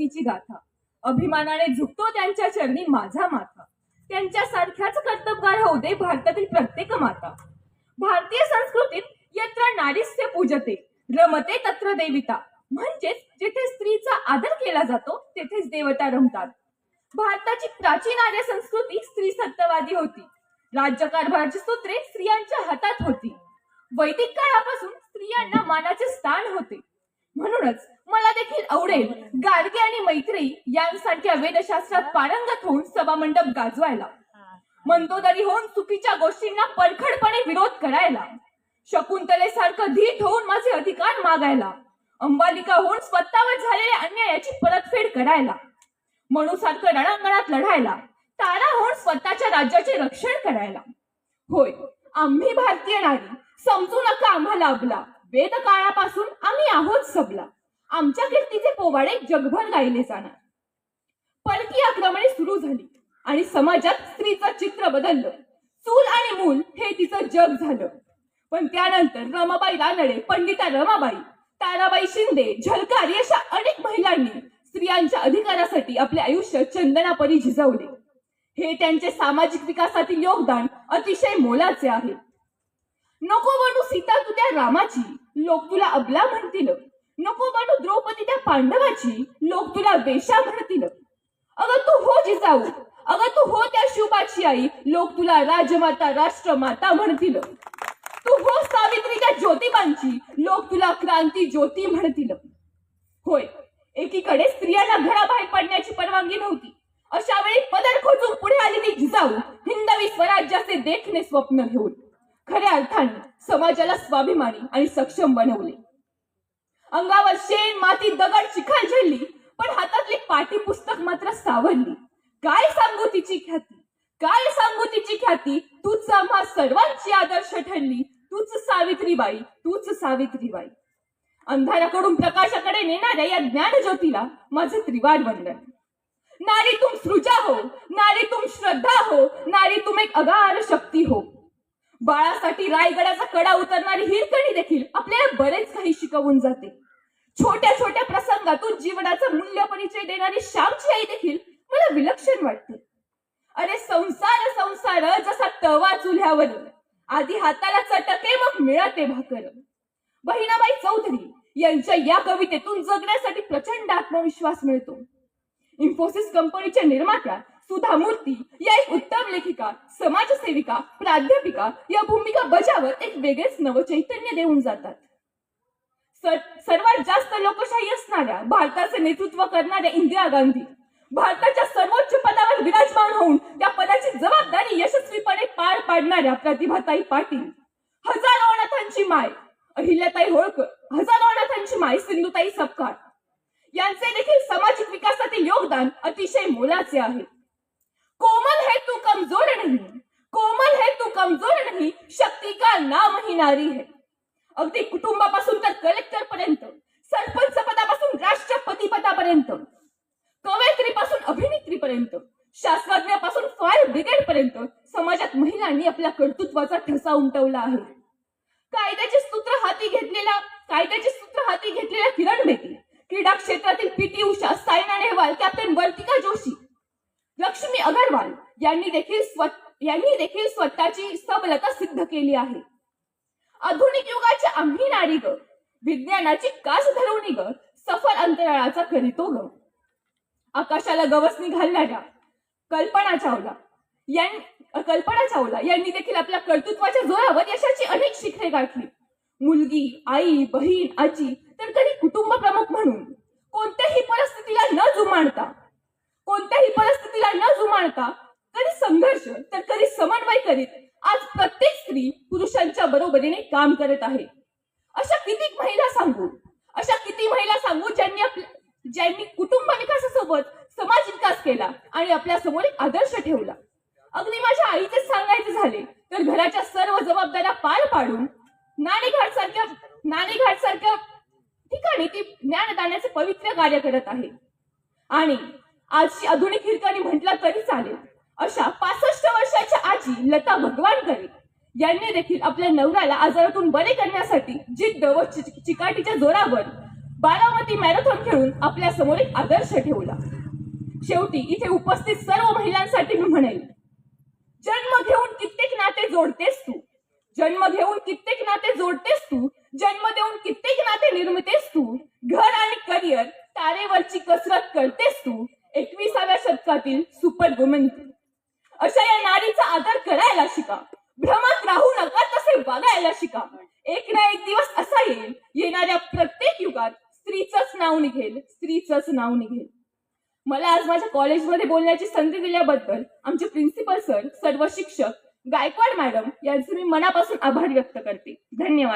शक्तीची गाथा, अभिमानाने झुकतो त्यांच्या चरणी माझा माथा. त्यांच्यासारख्याच कर्तबगार होऊ दे भारतातील प्रत्येक माता. भारतीय संस्कृतीत यत्र नारीस्य पूजते रमते तत्र देविता, म्हणजेच जिथे स्त्रीचा आदर केला जातो तेथेच देवता रमतात. भारताची प्राचीन आर्य संस्कृती स्त्री सत्तावादी होती. राज्यकारभाराची सूत्रे स्त्रियांच्या हातात होती. वैदिक काळापासून स्त्रियांना मानाचे स्थान होते. म्हणूनच मला देखील आवडेल गार्गी आणि मैत्रेयी यांसारख्या वेदशास्त्रात पारंगत होऊन सभामंडप गाजवायला, मंदोदरी होऊन चुकीच्या गोष्टींना परखडपणे विरोध करायला, शकुंतलेसारखं धीट होऊन माझे अधिकार मागायला, अंबालिका होऊन स्वतःवर झालेल्या अन्यायाची परतफेड करायला, मनूसारखं रणांगणात लढायला, तारा होऊन स्वतःच्या राज्याचे रक्षण करायला. होय, आम्ही भारतीय नारी, समजू नका आम्हाला अबला. वेद काळापासून आम्ही आहोत सबला. आमच्या कीर्तीचे पोवाडे जगभर गायले जाणार. परकीय आक्रमणे सुरू झाली आणि समाजात स्त्रीचं चित्र बदललं. चूल आणि मूल हे तिचं जग झालं. पण त्यानंतर रमाबाई रानडे, पंडिता रमाबाई, ताराबाई शिंदे, झलकारी अशा अनेक महिलांनी स्त्रियांच्या अधिकारासाठी आपले आयुष्य चंदनापरी झिजवले. हे त्यांचे सामाजिक विकासातील योगदान अतिशय मोलाचे आहे. नको बनू सीता तू त्या रामाची, लोक तुला अबला म्हणतील. नको बनू द्रौपदी त्या पांडवाची, लोक तुला वेश्या म्हणतील. अगं तू हो जिजाऊ, अगं तू हो त्या शिवबाची आई, लोक तुला राजमाता राष्ट्रमाता म्हणतील. तू हो सावित्री त्या ज्योतिबांची, लोक तुला क्रांती ज्योती म्हणतील. होय, एकीकडे स्त्रियांना घराबाहेर पडण्याची परवानगी नव्हती. अशा वेळी पदर खोचून पुढे आली ती जिजाऊ हिंदवी स्वराज्याचे देखणे स्वप्न घेऊन खऱ्या अर्थाने समाजाला स्वाभिमानी आणि सक्षम बनवले. अंगावर शेण, माती, दगड, चिखल झेलली, पण हातातली पाठी पुस्तक मात्र सावरली. काय सांगू तिची ख्याती, काय सांगू तिची ख्याती, तूच आम्हा सर्वांची आदर्श ठरली. तूच सावित्रीबाई, तूच सावित्रीबाई. अंधाराकडून प्रकाशाकडे नेणाऱ्या या ज्ञान ज्योतीला माझे त्रिवार वंदन. नारी तुम सृजा हो, नारी तुम श्रद्धा हो, नारी तुम एक अगार शक्ती हो. बाळासाठी रायगडाचा कडा उतरणारी हिरकणी देखील आपल्याला बरेच काही शिकवून जाते. छोट्या छोट्या प्रसंगातून जीवनाचा मूल्य परिचय देणारी श्यामची आई देखील मला विलक्षण वाटते. अरे संसार संसार जसा तवा चुल्ह्यावर, आधी हाताला चटके मग मिळते भाकर. बहिणाबाई चौधरी यांच्या या कवितेतून जगण्यासाठी प्रचंड आत्मविश्वास मिळतो. इन्फोसिस कंपनीच्या निर्मात्या सुधा मूर्ती या एक उत्तम लेखिका, समाजसेविका, प्राध्यापिका या भूमिका बजावत एक वेगळेच नवचैतन्य देऊन जातात. सर्वात जास्त लोकशाही असणाऱ्या, भारताचे नेतृत्व करणाऱ्या इंदिरा गांधी, भारताच्या सर्वोच्च पदावर विराजमान होऊन त्या पदाची जबाबदारी यशस्वीपणे पार पाडणाऱ्या प्रतिभाताई पाटील, हजारो अनाथांची माय अहिल्याताई होळकर, हजारो अनाथांची माय सिंधुताई सपकाळ यांचे देखील सामाजिक विकासातील योगदान अतिशय मोलाचे आहे. कोमल है तू कमजोर नहीं, कोमल है तू कमजोर नहीं, शक्ति का नाम ही नारी है. अगदी कुटुंबापासून तर कलेक्टर पर्यंत, सरपंच पदापासून राष्ट्रपती पदापर्यंत, कवयित्रीपासून अभिनेत्रीपर्यंत, शास्त्रज्ञापासून फायर ब्रिगेड पर्यंत समाजात महिलांनी आपल्या कर्तृत्वाचा ठसा उमटवला आहे. कायद्याचे सूत्र हाती घेतलेल्या किरण बेदी, क्रीडा क्षेत्रातील पीटी उषा, सायना नेहवाल, कॅप्टन वर्तिका जोशी, लक्ष्मी अगरवाल यांनी देखील स्वतःची सबलता सिद्ध केली आहे. आधुनिक युगाच्या आम्ही नारी ग, विज्ञानाची कास धरवणी ग, सफर अंतराळाचा करीतो ग. आकाशाला गवसणी घालणाऱ्या कल्पना चावला यांनी देखील आपल्या कर्तृत्वाच्या जोरावर यशाची अनेक शिखरे गाठली. मुलगी, आई, बहीण, आजी तर कधी कुटुंब प्रमुख म्हणून कोणत्याही परिस्थितीला न जुमानता कधी संघर्ष तर कधी समन्वय करीत आज प्रत्येक स्त्री पुरुषांच्या बरोबरीने काम करत आहे. अशा किती महिला सांगू ज्यांनी कुटुंब विकासासोबत समाज विकास केला आणि आपल्या समोर एक आदर्श ठेवला. अगदी माझ्या आईचे सांगायचे झाले तर घराच्या सर्व जबाबदाऱ्या पार पाडून नाणेघाट सारख्या ठिकाणी ती ज्ञानदानाचे पवित्र कार्य करत आहे. आणि आजची आधुनिक हिरकणी म्हटलं तरी चालेल अशा 65 वर्षाच्या आजी लता भगवानकर यांनी देखील आपल्या नवऱ्याला आजारातून बरे करण्यासाठी जिद्द व चिकाटीच्या जोरावर बारामती मॅरेथॉन खेळून आपल्या समोर एक आदर्श ठेवला. शेवटी इथे उपस्थित सर्व महिलांसाठी मी म्हणेल, जन्म घेऊन कित्येक नाते जोडतेस तू, जन्म घेऊन कित्येक नाते जोडतेस तू, जन्म देऊन कित्येक नाते निर्मितेस तू, घर आणि करिअर तारेवरची कसरत करतेस तू, 21व्या शतकातील सुपर वुमन तू. अशा या नारीचा आदर करायला शिका, भ्रमात राहू नका, तसे वागायला शिका. एक ना एक दिवस असा येईल, येणाऱ्या प्रत्येक युगात स्त्रीचंच नाव निघेल, स्त्रीचंच नाव निघेल. मला आज माझ्या कॉलेजमध्ये बोलण्याची संधी दिल्याबद्दल आमचे प्रिन्सिपल सर, सर्व शिक्षक, गायकवाड मॅडम यांचे मी मनापासून आभार व्यक्त करते. धन्यवाद.